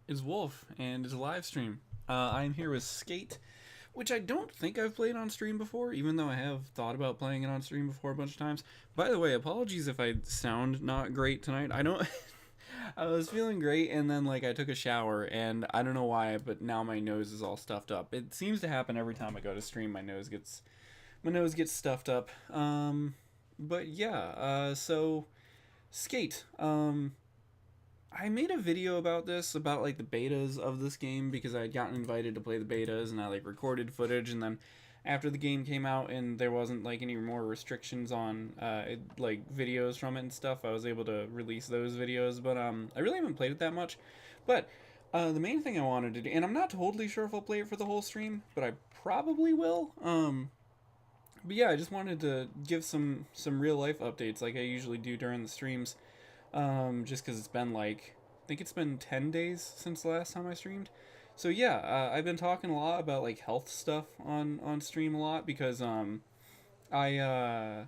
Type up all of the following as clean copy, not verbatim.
is Wolf, and it's a live stream. I'm here with Skate, which I don't think I've played on stream before, even though I have thought about playing it on stream before a bunch of times. By the way, apologies if I sound not great tonight. I don't. I was feeling great, and then I took a shower, and I don't know why, but now my nose is all stuffed up. It seems to happen every time I go to stream. My nose gets stuffed up. But yeah. So Skate. I made a video about this, about the betas of this game, because I had gotten invited to play the betas, and I recorded footage, and then after the game came out and there wasn't any more restrictions on videos from it and stuff, I was able to release those videos. But I really haven't played it that much. But the main thing I wanted to do, and I'm not totally sure if I'll play it for the whole stream, but I probably will. But yeah, I just wanted to give some real life updates like I usually do during the streams. Just because it's been I think it's been 10 days since the last time I streamed. So yeah, I've been talking a lot about health stuff on stream a lot because I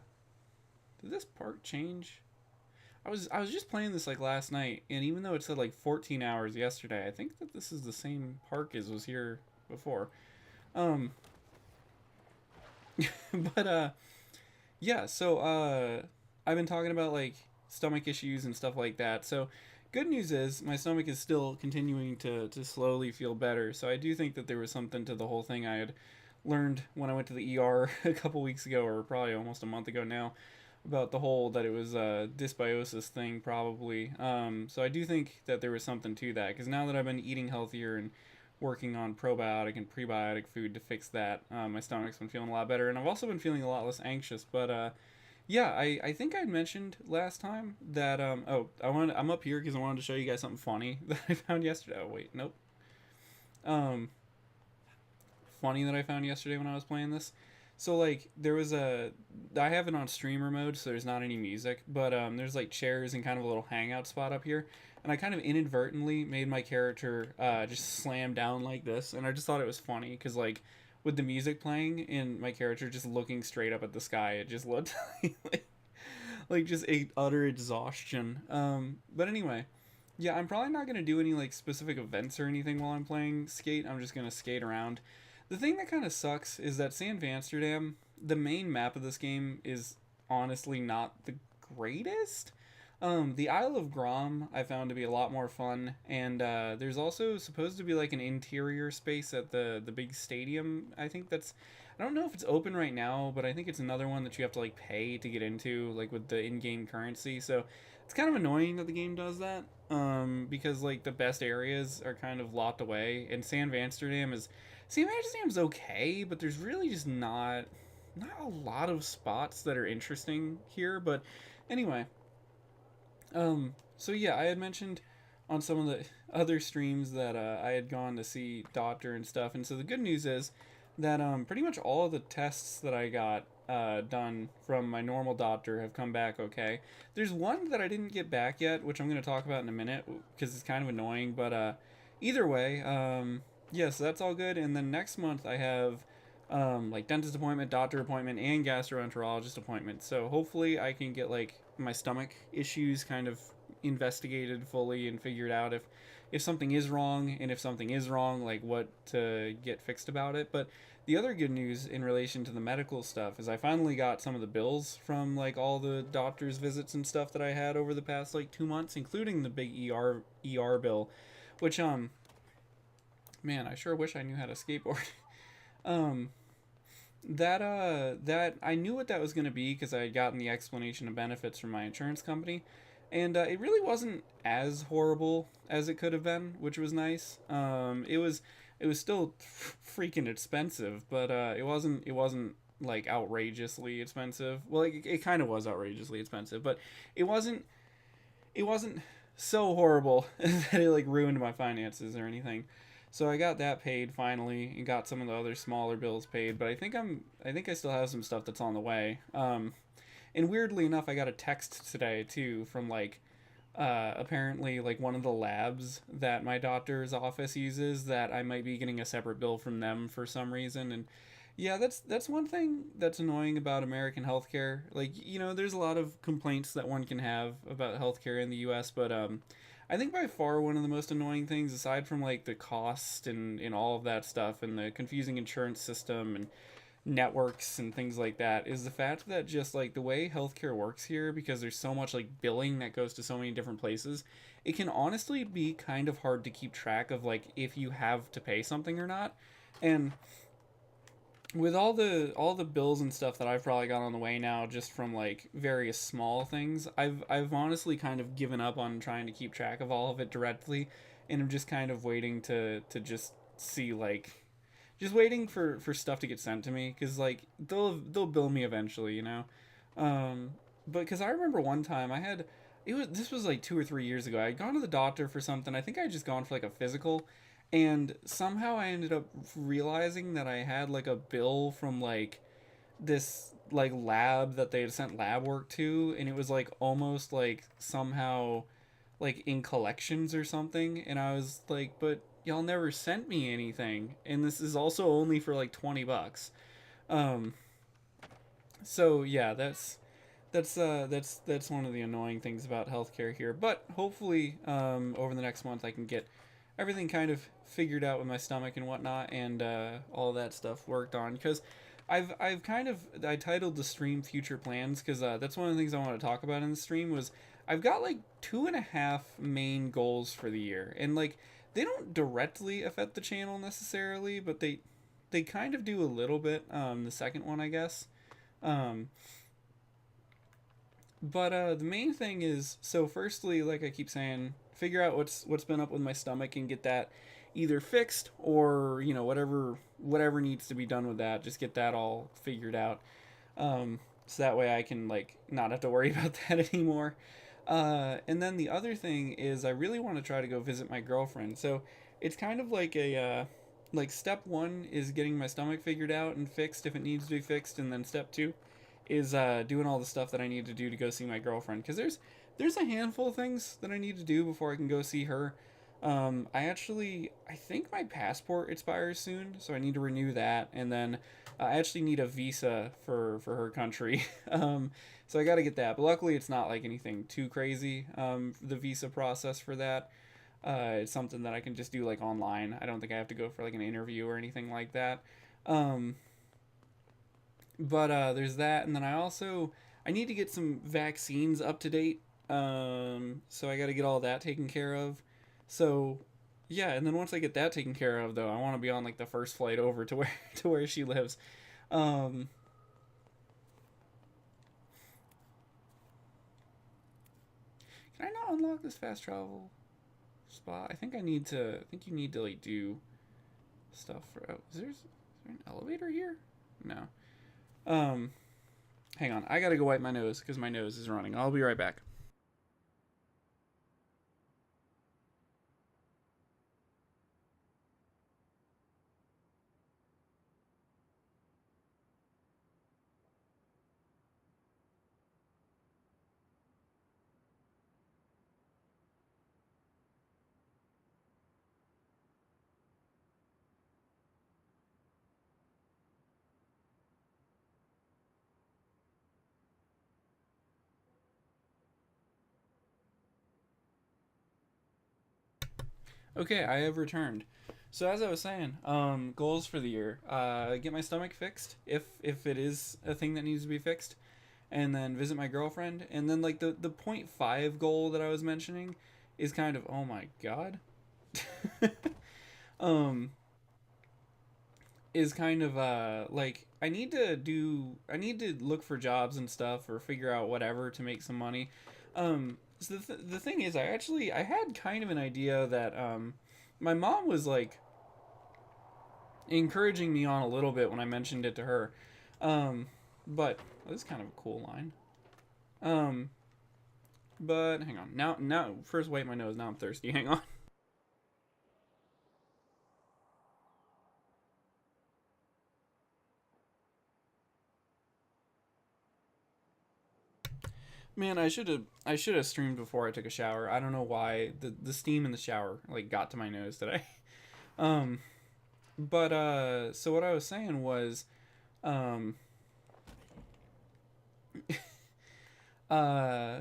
did this park change? I was just playing this last night, and even though it said 14 hours yesterday, I think that this is the same park as was here before. Um, but yeah, so I've been talking about stomach issues and stuff like that. So good news is my stomach is still continuing to slowly feel better. So I do think that there was something to the whole thing I had learned when I went to the ER a couple weeks ago, or probably almost a month ago now, about the whole that it was a dysbiosis thing probably. So I do think that there was something to that, because now that I've been eating healthier and working on probiotic and prebiotic food to fix that, my stomach's been feeling a lot better, and I've also been feeling a lot less anxious. But yeah, I think I'd mentioned last time that I'm up here because I wanted to show you guys something funny that I found yesterday. Oh wait, nope. Um, Funny that I found yesterday when I was playing this. So there was a I have it on streamer mode, so there's not any music, but there's chairs and kind of a little hangout spot up here, and I kind of inadvertently made my character just slam down like this, and I just thought it was funny because with the music playing and my character just looking straight up at the sky, it just looked just a utter exhaustion. But anyway, yeah, I'm probably not gonna do any specific events or anything while I'm playing Skate. I'm just gonna skate around. The thing that kind of sucks is that San Amsterdam, the main map of this game, is honestly not the greatest. The Isle of Grom I found to be a lot more fun, and there's also supposed to be an interior space at the big stadium. I don't know if it's open right now, but I think it's another one that you have to pay to get into, with the in-game currency. So it's kind of annoying that the game does that, because the best areas are kind of locked away, and San Amsterdam's okay, but there's really just not a lot of spots that are interesting here. But anyway, so yeah, I had mentioned on some of the other streams that I had gone to see doctor and stuff, and so the good news is that pretty much all of the tests that I got done from my normal doctor have come back okay. There's one that I didn't get back yet, which I'm going to talk about in a minute because it's kind of annoying, but either way, yeah, so that's all good. And then next month I have dentist appointment, doctor appointment, and gastroenterologist appointment. So hopefully I can get my stomach issues kind of investigated fully and figured out if something is wrong, and if something is wrong, what to get fixed about it. But the other good news in relation to the medical stuff is I finally got some of the bills from all the doctor's visits and stuff that I had over the past 2 months, including the big ER bill, which man, I sure wish I knew how to skateboard. um that I knew what that was going to be because I had gotten the explanation of benefits from my insurance company, and it really wasn't as horrible as it could have been, which was nice. It was still freaking expensive, but it wasn't outrageously expensive. Well, it kind of was outrageously expensive, but it wasn't so horrible that it ruined my finances or anything. So I got that paid finally, and got some of the other smaller bills paid. But I think I still have some stuff that's on the way. And weirdly enough, I got a text today too from apparently one of the labs that my doctor's office uses, that I might be getting a separate bill from them for some reason. And yeah, that's one thing that's annoying about American healthcare. There's a lot of complaints that one can have about healthcare in the U.S., but I think by far one of the most annoying things, aside from like the cost and all of that stuff and the confusing insurance system and networks and things like that, is the fact that just like the way healthcare works here, because there's so much like billing that goes to so many different places, it can honestly be kind of hard to keep track of like if you have to pay something or not. And with all the bills and stuff that I've probably got on the way now, just from like various small things, I've honestly kind of given up on trying to keep track of all of it directly, and I'm just kind of waiting to just see like just waiting for stuff to get sent to me, because like they'll bill me eventually, you know. um but because I remember one time I had, it was, this was like 2 or 3 years ago, I had gone to the doctor for something. I think I had just gone for like a physical, and somehow I ended up realizing that I had like a bill from like this like lab that they had sent lab work to, and it was like almost like somehow like in collections or something, and I was like, but y'all never sent me anything, and this is also only for like $20. um so yeah, that's one of the annoying things about healthcare here. But hopefully, over the next month I can get everything kind of figured out with my stomach and whatnot, and all that stuff worked on. Because I've kind of, I titled the stream "Future Plans" because that's one of the things I want to talk about in the stream. Was I've got like 2.5 main goals for the year, and like they don't directly affect the channel necessarily, but they kind of do a little bit. The second one, I guess. Um, but the main thing is, so firstly, like I keep saying, figure out what's been up with my stomach and get that either fixed, or whatever needs to be done with that. Just get that all figured out, so that way I can like not have to worry about that anymore. And then the other thing is, I really want to try to go visit my girlfriend. So it's kind of like a like step one is getting my stomach figured out and fixed if it needs to be fixed, and then step two is doing all the stuff that I need to do to go see my girlfriend. Because there's a handful of things that I need to do before I can go see her. I think my passport expires soon, so I need to renew that, and then I actually need a visa for her country. So I got to get that. But luckily, it's not like anything too crazy. The visa process for that. It's something that I can just do like online. I don't think I have to go for like an interview or anything like that. Um, but there's that, and then I need to get some vaccines up to date. So I got to get all that taken care of. So yeah, and then once I get that taken care of, though, I want to be on like the first flight over to where to where she lives. Um, can I not unlock this fast travel spot? I think I need to. I think you need to like do stuff for. Oh, is there an elevator here? No. Um, hang on. I gotta go wipe my nose because my nose is running. I'll be right back. Okay, I have returned. So as I was saying, goals for the year: get my stomach fixed if it is a thing that needs to be fixed, and then visit my girlfriend. And then like the point five goal that I was mentioning is kind of, oh my god, um, is kind of like I need to look for jobs and stuff, or figure out whatever to make some money. So the thing is, I had kind of an idea that my mom was like encouraging me on a little bit when I mentioned it to her. Um, but well, this is kind of a cool line. Um, but hang on. Now first wipe my nose. Now I'm thirsty. Hang on. Man, I should have streamed before I took a shower. I don't know why the steam in the shower like got to my nose today. Um, but so what I was saying was um uh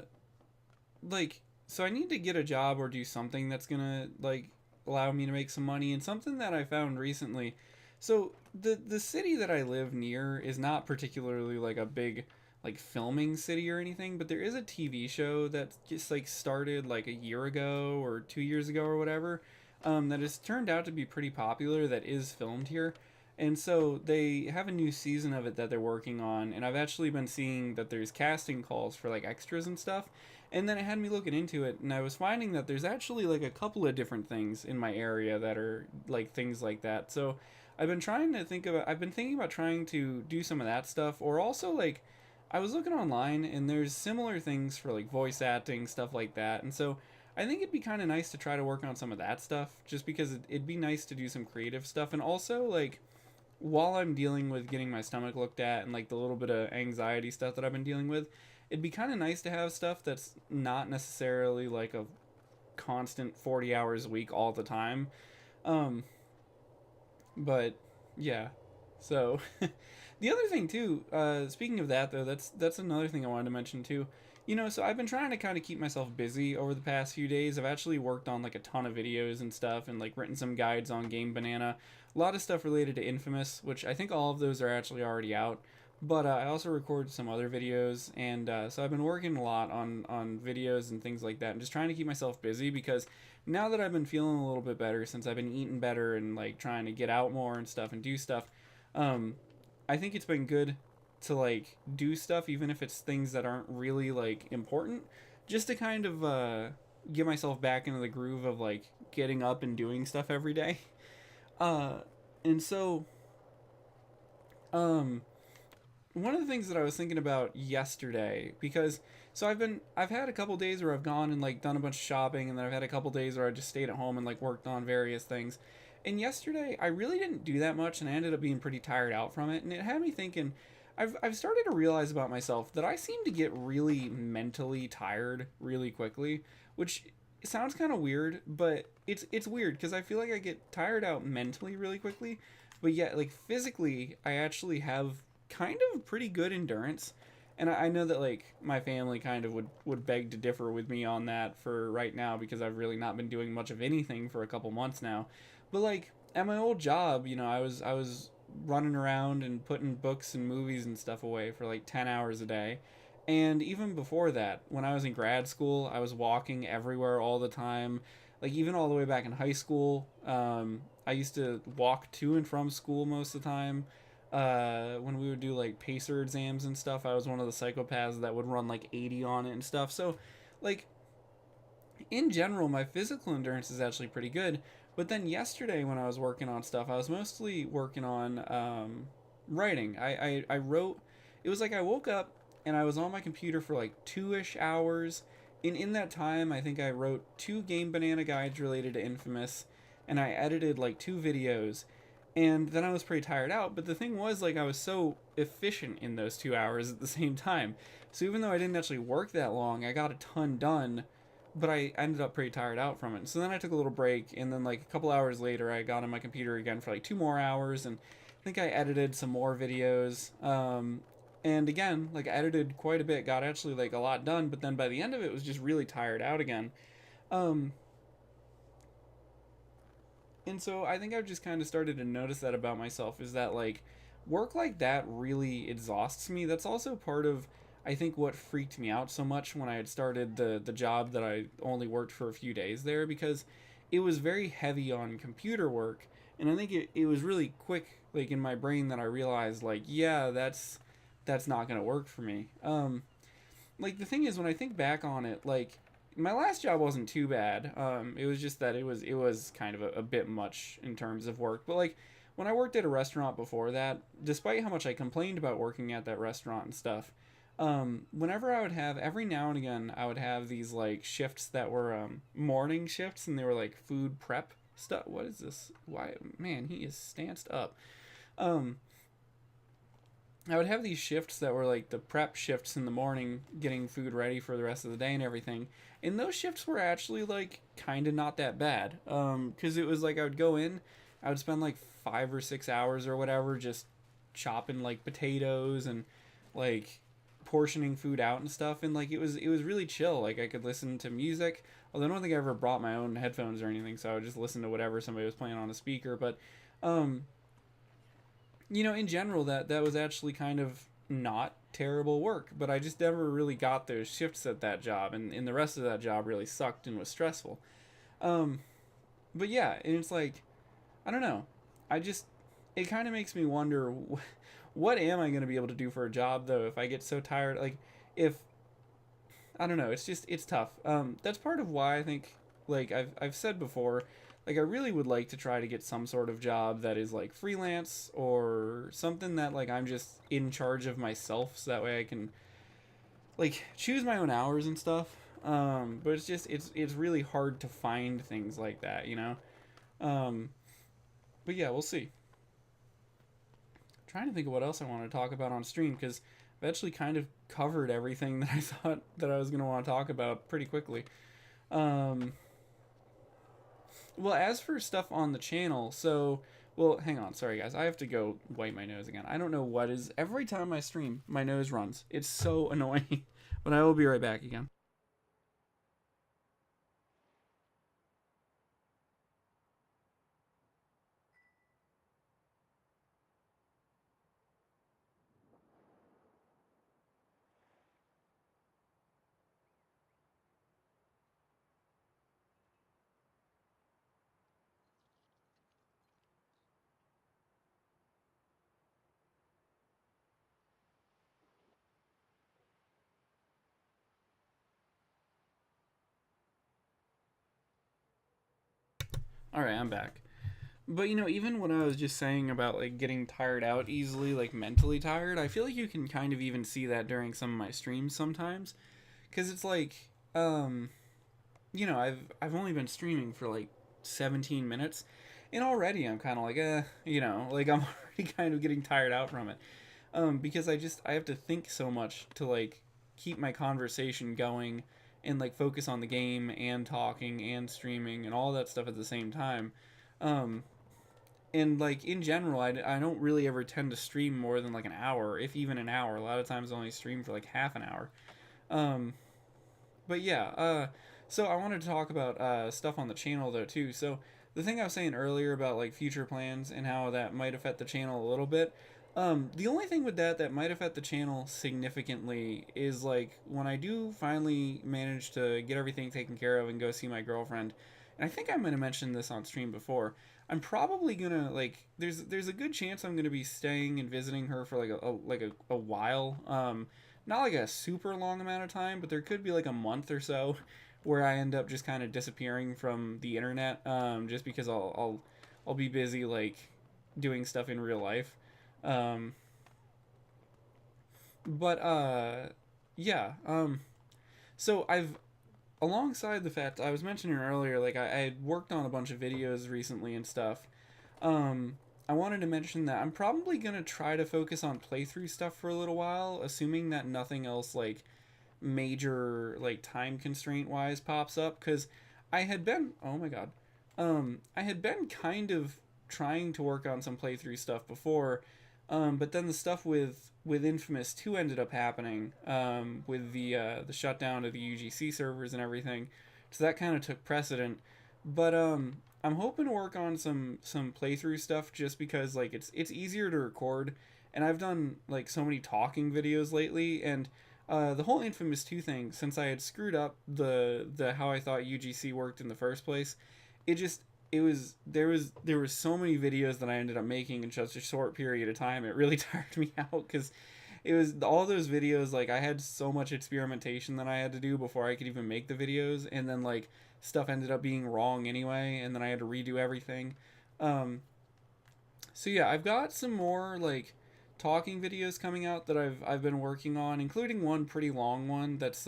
like so I need to get a job or do something that's gonna like allow me to make some money. And something that I found recently, so the city that I live near is not particularly like a big like filming city or anything, but there is a TV show that just like started like a year ago or 2 years ago or whatever, that has turned out to be pretty popular, that is filmed here. And so they have a new season of it that they're working on, and I've actually been seeing that there's casting calls for like extras and stuff. And then it had me looking into it, and I was finding that there's actually like a couple of different things in my area that are like things like that. So I've been thinking about trying to do some of that stuff, or also like I was looking online and there's similar things for like voice acting, stuff like that. And so I think it'd be kind of nice to try to work on some of that stuff, just because it'd be nice to do some creative stuff. And also like while I'm dealing with getting my stomach looked at and like the little bit of anxiety stuff that I've been dealing with, it'd be kind of nice to have stuff that's not necessarily like a constant 40 hours a week all the time. Um, but yeah, so the other thing too, speaking of that though, that's another thing I wanted to mention too. So I've been trying to kind of keep myself busy over the past few days. I've actually worked on like a ton of videos and stuff, and like written some guides on Game Banana, a lot of stuff related to Infamous, which I think all of those are actually already out. But I also recorded some other videos, and so I've been working a lot on videos and things like that, and just trying to keep myself busy, because now that I've been feeling a little bit better, since I've been eating better and like trying to get out more and stuff and do stuff, um, I think it's been good to like do stuff, even if it's things that aren't really like important, just to kind of get myself back into the groove of like getting up and doing stuff every day. Uh, and so, um, one of the things that I was thinking about yesterday, because so I've had a couple days where I've gone and like done a bunch of shopping, and then I've had a couple days where I just stayed at home and like worked on various things. And yesterday I really didn't do that much, and I ended up being pretty tired out from it, and it had me thinking. I've started to realize about myself that I seem to get really mentally tired really quickly, which sounds kind of weird, but it's weird because I feel like I get tired out mentally really quickly, but yet like physically I actually have kind of pretty good endurance. And I know that like my family kind of would beg to differ with me on that for right now, because I've really not been doing much of anything for a couple months now. But like at my old job, I was running around and putting books and movies and stuff away for like 10 hours a day. And even before that, when I was in grad school, I was walking everywhere all the time. Like even all the way back in high school, I used to walk to and from school most of the time. When we would do like pacer exams and stuff, I was one of the psychopaths that would run like 80 on it and stuff. So like in general, my physical endurance is actually pretty good. But then yesterday, when I was working on stuff, I was mostly working on writing. I wrote, it was like I woke up and I was on my computer for like 2-ish hours. In that time, I think I wrote two Game Banana guides related to Infamous, and I edited like two videos. And then I was pretty tired out. But the thing was, like, I was so efficient in those 2 hours at the same time. So even though I didn't actually work that long, I got a ton done, but I ended up pretty tired out from it. So then I took a little break, and then like a couple hours later, I got on my computer again for like 2 more hours, and I think I edited some more videos. And again, like I edited quite a bit, got actually like a lot done, but then by the end of it, was just really tired out again. Um, and so I think I've just kind of started to notice that about myself, is that like work like that really exhausts me. That's also part of I think what freaked me out so much when I had started the job that I only worked for a few days there, because it was very heavy on computer work. And I think it was really quick like in my brain that I realized like, yeah, that's not gonna work for me. Like the thing is, when I think back on it, like my last job wasn't too bad. It was just that it was kind of a bit much in terms of work. But like when I worked at a restaurant before that, despite how much I complained about working at that restaurant and stuff, whenever I would have every now and again, I would have these like shifts that were morning shifts, and they were like food prep stuff. What is this? Why, man, he is stanced up. Um, I would have these shifts that were like the prep shifts in the morning, getting food ready for the rest of the day and everything. And those shifts were actually like kind of not that bad. Because it was like I would go in, I would spend like 5 or 6 hours or whatever just chopping like potatoes and like portioning food out and stuff, and like it was really chill. Like I could listen to music. Although I don't think I ever brought my own headphones or anything, so I would just listen to whatever somebody was playing on a speaker. But um, in general, that was actually kind of not terrible work. But I just never really got those shifts at that job, and the rest of that job really sucked and was stressful. Um, but yeah, and it's like I don't know. I just it kind of makes me wonder what am I going to be able to do for a job though if I get so tired. Like if I don't know, it's tough. That's part of why I think like I've said before, like I really would like to try to get some sort of job that is like freelance or something that like I'm just in charge of myself, so that way I can like choose my own hours and stuff. But it's really hard to find things like that. Um, but yeah, we'll see. Trying to think of what else I want to talk about on stream because I've actually kind of covered everything that I thought that I was going to want to talk about pretty quickly. Um, well, as for stuff on the channel, well, hang on, sorry guys, I have to go wipe my nose again. I don't know what is every time I stream, my nose runs. It's so annoying, but I will be right back again. All right, I'm back. But even when I was just saying about like getting tired out easily, like mentally tired, I feel like you can kind of even see that during some of my streams sometimes, because it's like, I've only been streaming for like 17 minutes, and already I'm kind of like, like I'm already kind of getting tired out from it, because I have to think so much to like keep my conversation going and like focus on the game and talking and streaming and all that stuff at the same time. Um, and like in general, I don't really ever tend to stream more than like an hour, if even an hour. A lot of times I only stream for like half an hour. Um, but yeah, so I wanted to talk about stuff on the channel though too. So the thing I was saying earlier about like future plans and how that might affect the channel a little bit. The only thing with that might affect the channel significantly is like when I do finally manage to get everything taken care of and go see my girlfriend. And I think I might have mentioned this on stream before. I'm probably gonna like there's a good chance I'm gonna be staying and visiting her for like a while. Not like a super long amount of time, but there could be like a month or so where I end up just kind of disappearing from the internet, just because I'll be busy like doing stuff in real life. Um, but yeah. So I've alongside the fact I was mentioning earlier, like I had worked on a bunch of videos recently and stuff. I wanted to mention that I'm probably gonna try to focus on playthrough stuff for a little while, assuming that nothing else like major like time constraint wise pops up. Because I had been, oh my god, I had been kind of trying to work on some playthrough stuff before, but then the stuff with Infamous 2 ended up happening, with the shutdown of the UGC servers and everything. So that kind of took precedent. But I'm hoping to work on some playthrough stuff just because like it's easier to record, and I've done like so many talking videos lately, and the whole Infamous 2 thing, since I had screwed up the how I thought UGC worked in the first place, it just there was so many videos that I ended up making in such a short period of time. It really tired me out because it was all those videos, like I had so much experimentation that I had to do before I could even make the videos, and then like stuff ended up being wrong anyway, and then I had to redo everything. Um, so yeah, I've got some more like talking videos coming out that I've been working on, including one pretty long one that's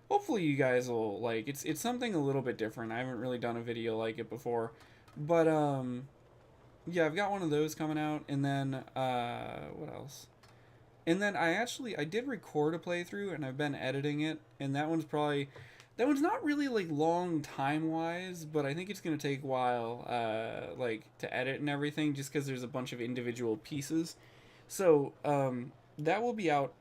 hopefully you guys will like. It's something a little bit different. I haven't really done a video like it before. But yeah, I've got one of those coming out, and then what else? And then I did record a playthrough, and I've been editing it, and that one's not really like long time wise, but I think it's gonna take a while, like to edit and everything, just because there's a bunch of individual pieces. So that will be out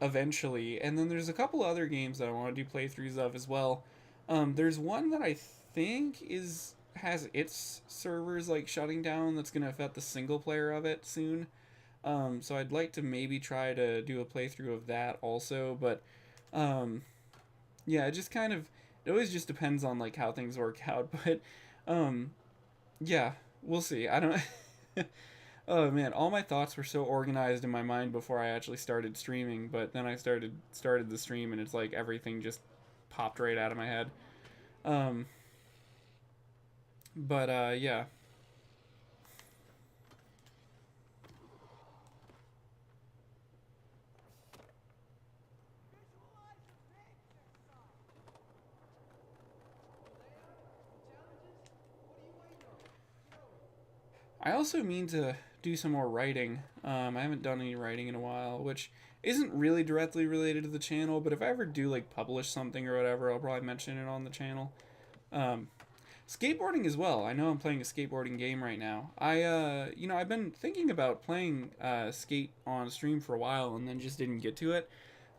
eventually. And then there's a couple other games that I want to do playthroughs of as well. There's one that I think is has its servers like shutting down that's going to affect the single player of it soon. So I'd like to maybe try to do a playthrough of that also, but um, yeah, it just kind of it always just depends on like how things work out. But um, yeah, we'll see. I don't. Oh man, all my thoughts were so organized in my mind before I actually started streaming, but then I started the stream and it's like everything just popped right out of my head. Um, but yeah. I also mean to do some more writing. I haven't done any writing in a while, which isn't really directly related to the channel, but if I ever do like publish something or whatever, I'll probably mention it on the channel. Um, Skateboarding as well. I know I'm playing a skateboarding game right now. I've been thinking about playing skate on stream for a while and then just didn't get to it.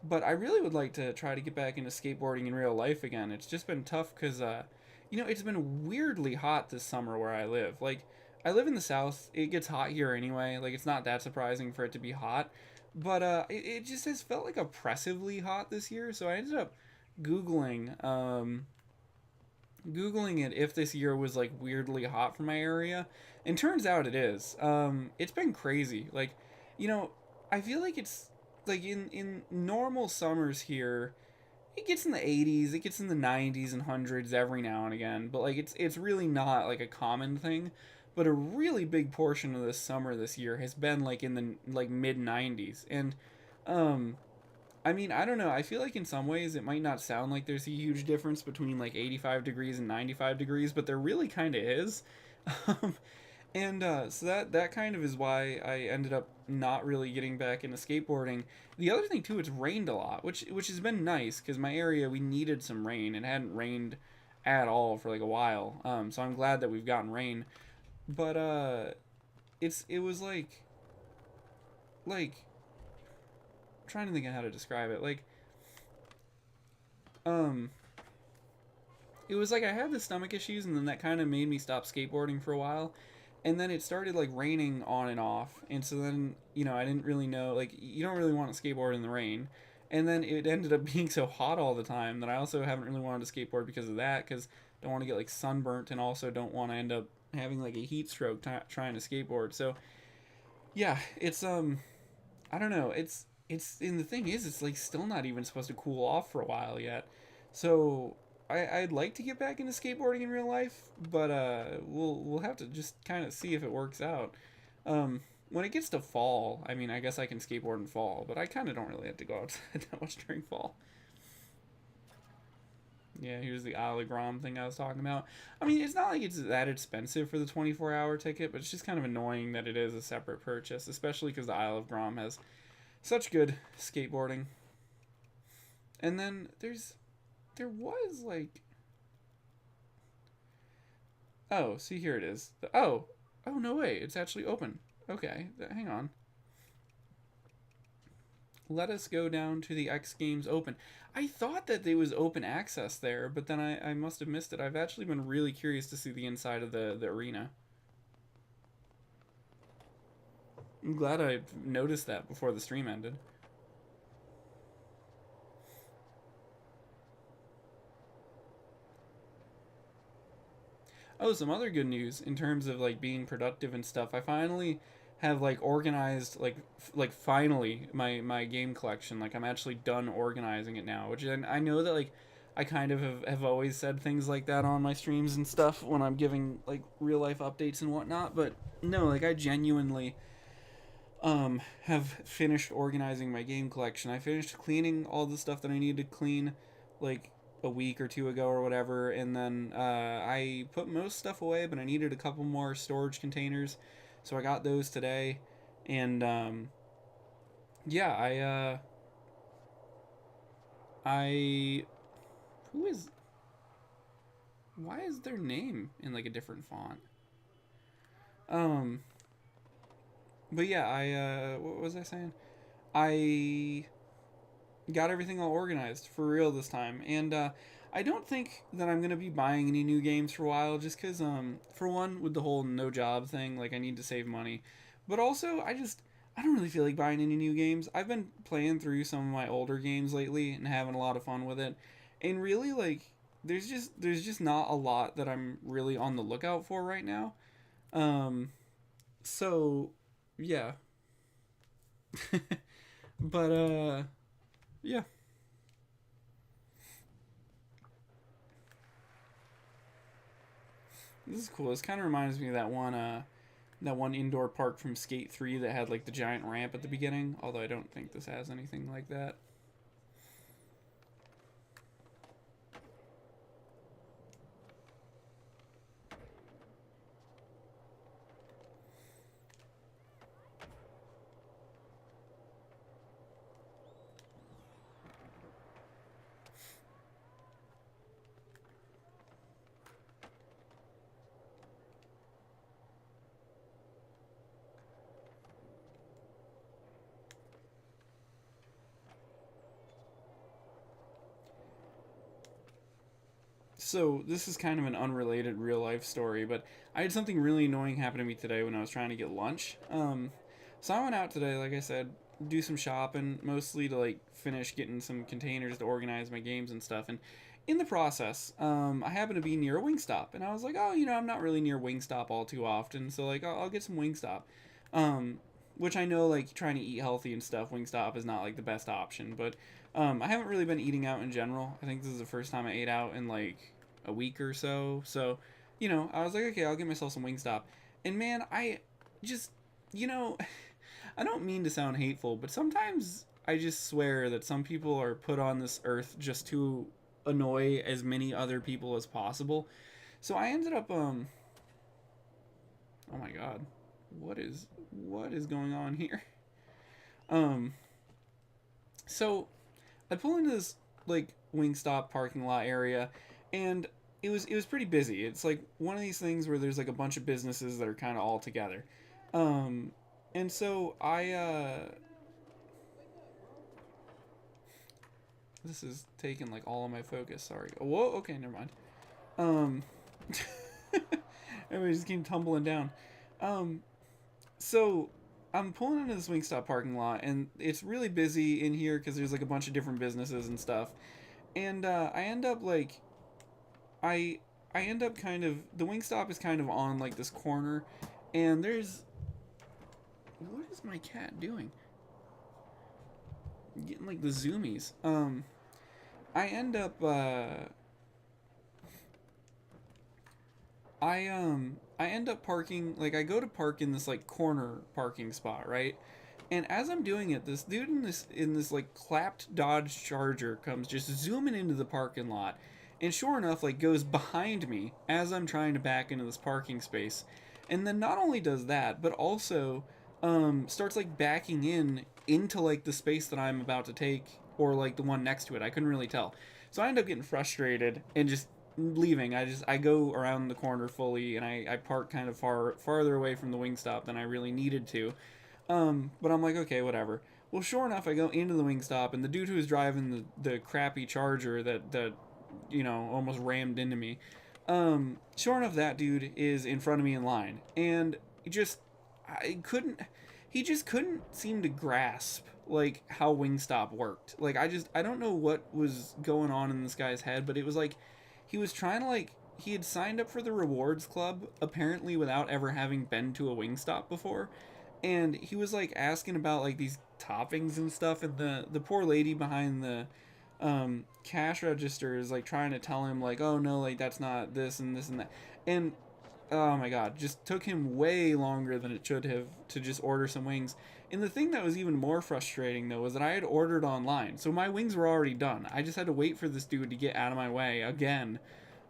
But I really would like to try to get back into skateboarding in real life again. It's just been tough because, it's been weirdly hot this summer where I live. Like, I live in the south. It gets hot here anyway. Like, it's not that surprising for it to be hot. But it just has felt like oppressively hot this year. So I ended up Googling Googling it if this year was like weirdly hot for my area, and turns out it is. It's been crazy. Like, you know, I feel like it's like in normal summers here, it gets in the 80s, it gets in the 90s and hundreds every now and again, but like it's really not like a common thing. But a really big portion of this summer this year has been like in the like mid 90s, and um I mean, I don't know. I feel like in some ways it might not sound like there's a huge difference between like 85 degrees and 95 degrees, but there really kind of is. Um, and so that kind of is why I ended up not really getting back into skateboarding. The other thing too, it's rained a lot, which has been nice because my area we needed some rain. It hadn't rained at all for like a while. So I'm glad that we've gotten rain. But it was like trying to think of how to describe it. Um, it was like I had the stomach issues, and then that kind of made me stop skateboarding for a while. And then it started like raining on and off, and so then I didn't really know, like, you don't really want to skateboard in the rain. And then it ended up being so hot all the time that I also haven't really wanted to skateboard because of that, because I don't want to get like sunburnt, and also don't want to end up having like a heat stroke trying to skateboard. So yeah, it's I don't know. And the thing is, it's like still not even supposed to cool off for a while yet. So I'd like to get back into skateboarding in real life, but we'll have to just kind of see if it works out. When it gets to fall, I mean, I guess I can skateboard in fall, but I kind of don't really have to go outside that much during fall. Yeah, here's the Isle of Grom thing I was talking about. I mean, it's not like it's that expensive for the 24-hour ticket, but it's just kind of annoying that it is a separate purchase, especially because the Isle of Grom has such good skateboarding. And then there was like, oh, see, here it is. Oh no way, it's actually open. Okay, hang on. Let us go down to the X Games Open. I thought that there was open access there, but then I must have missed it. I've actually been really curious to see the inside of the arena. I'm glad I noticed that before the stream ended. Oh, some other good news in terms of like being productive and stuff. I finally have like organized like finally my game collection. Like I'm actually done organizing it now, which I know that like I kind of have always said things like that on my streams and stuff when I'm giving like real life updates and whatnot, but no, like I genuinely have finished organizing my game collection. I finished cleaning all the stuff that I needed to clean like a week or two ago or whatever, and then I put most stuff away, but I needed a couple more storage containers, so I got those today. And yeah, I who is why is their name in like a different font? Um, but yeah, I what was I saying? I got everything all organized for real this time. And I don't think that I'm gonna be buying any new games for a while, just because for one, with the whole no job thing, like I need to save money, but also I don't really feel like buying any new games. I've been playing through some of my older games lately and having a lot of fun with it, and really like there's just not a lot that I'm really on the lookout for right now. Um, so yeah, but yeah. This is cool. This kind of reminds me of that one indoor park from Skate 3 that had like the giant ramp at the beginning, although I don't think this has anything like that. So, this is kind of an unrelated real life story, but I had something really annoying happen to me today when I was trying to get lunch. So I went out today, like I said, do some shopping, mostly to like finish getting some containers to organize my games and stuff. And in the process, I happened to be near a Wingstop, and I was like, oh, I'm not really near Wingstop all too often, so like I'll get some Wingstop. Um, which I know, like trying to eat healthy and stuff, Wingstop is not like the best option, but I haven't really been eating out in general. I think this is the first time I ate out in like a week or so. So, I was like, okay, I'll get myself some Wingstop. And man, I just, you know, I don't mean to sound hateful, but sometimes I just swear that some people are put on this earth just to annoy as many other people as possible. So I ended up oh my god. What is going on here? Um so I pull into this like Wingstop parking lot area, and it was pretty busy. It's like one of these things where there's like a bunch of businesses that are kind of all together. Um and so I this is taking like all of my focus. Sorry. Whoa. Okay. Never mind. Um. Everybody just came tumbling down. Um. So I'm pulling into this Wingstop parking lot, and it's really busy in here because there's like a bunch of different businesses and stuff. And I end up like I I end up kind of the Wingstop is kind of on like this corner, and there's what is my cat doing? Getting like the zoomies. I end up I end up parking, like I go to park in this like corner parking spot, right? And as I'm doing it, this dude in this like clapped Dodge Charger comes just zooming into the parking lot. And sure enough, like goes behind me as I'm trying to back into this parking space. And then not only does that, but also starts like backing in into like the space that I'm about to take, or like the one next to it. I couldn't really tell. So I end up getting frustrated and just leaving. I go around the corner fully, and I park kind of farther away from the Wingstop than I really needed to. But I'm like, okay, whatever. Well, sure enough, I go into the Wingstop, and the dude who was driving the crappy Charger that almost rammed into me. Sure enough, that dude is in front of me in line, and just I couldn't. He just couldn't seem to grasp like how Wingstop worked. Like I don't know what was going on in this guy's head, but it was like he was trying to like he had signed up for the rewards club apparently without ever having been to a Wingstop before, and he was like asking about like these toppings and stuff, and the poor lady behind the cash register is like trying to tell him like, oh no, like that's not this and this and that. And oh my god, just took him way longer than it should have to just order some wings. And the thing that was even more frustrating though was that I had ordered online, so my wings were already done. I just had to wait for this dude to get out of my way again.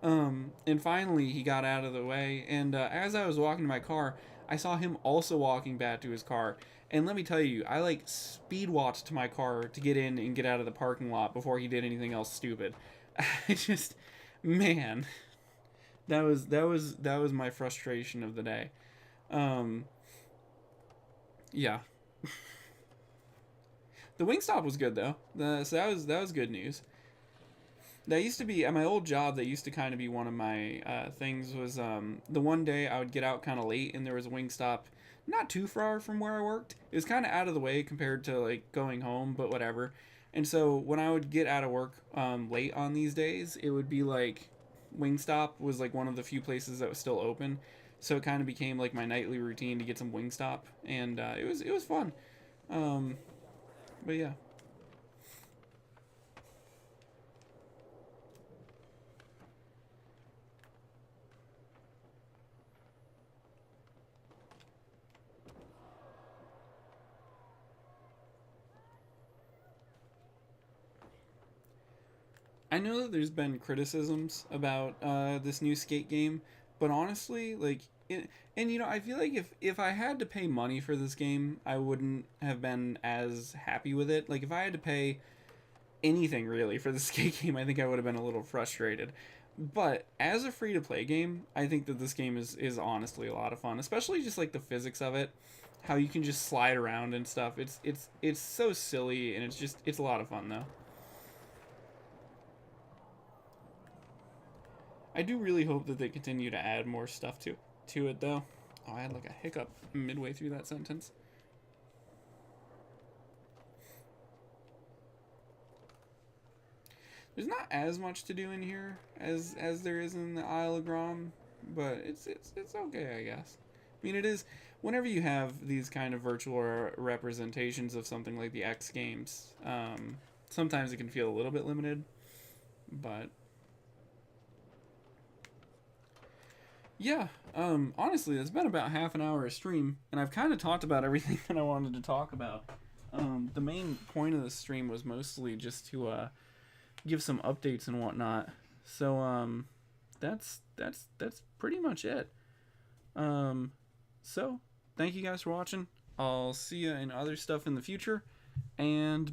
And finally he got out of the way, and as I was walking to my car, I saw him also walking back to his car. And let me tell you, I like speed walked to my car to get in and get out of the parking lot before he did anything else stupid. I just, man, that was my frustration of the day. Um, yeah. The Wingstop was good though. So that was good news. That used to be at my old job. That used to kind of be one of my things. Was the one day I would get out kind of late and there was a Wingstop not too far from where I worked. It was kind of out of the way compared to like going home, but whatever. And so when I would get out of work late on these days, it would be like Wingstop was like one of the few places that was still open. So it kind of became like my nightly routine to get some Wingstop, and it was fun. Um, but yeah, I know that there's been criticisms about this new skate game, but honestly, like, and I feel like if I had to pay money for this game, I wouldn't have been as happy with it. Like, if I had to pay anything really for the skate game, I think I would have been a little frustrated. But as a free to play game, I think that this game is honestly a lot of fun, especially just like the physics of it, how you can just slide around and stuff. It's so silly and it's a lot of fun though. I do really hope that they continue to add more stuff to it though. Oh, I had like a hiccup midway through that sentence. There's not as much to do in here as there is in the Isle of Grom, but it's okay, I guess. I mean, it is whenever you have these kind of virtual representations of something like the X Games. Sometimes it can feel a little bit limited, but yeah. Honestly, it's been about half an hour of stream, and I've kind of talked about everything that I wanted to talk about. The main point of the stream was mostly just to give some updates and whatnot. So that's pretty much it. Um, so thank you guys for watching. I'll see you in other stuff in the future, and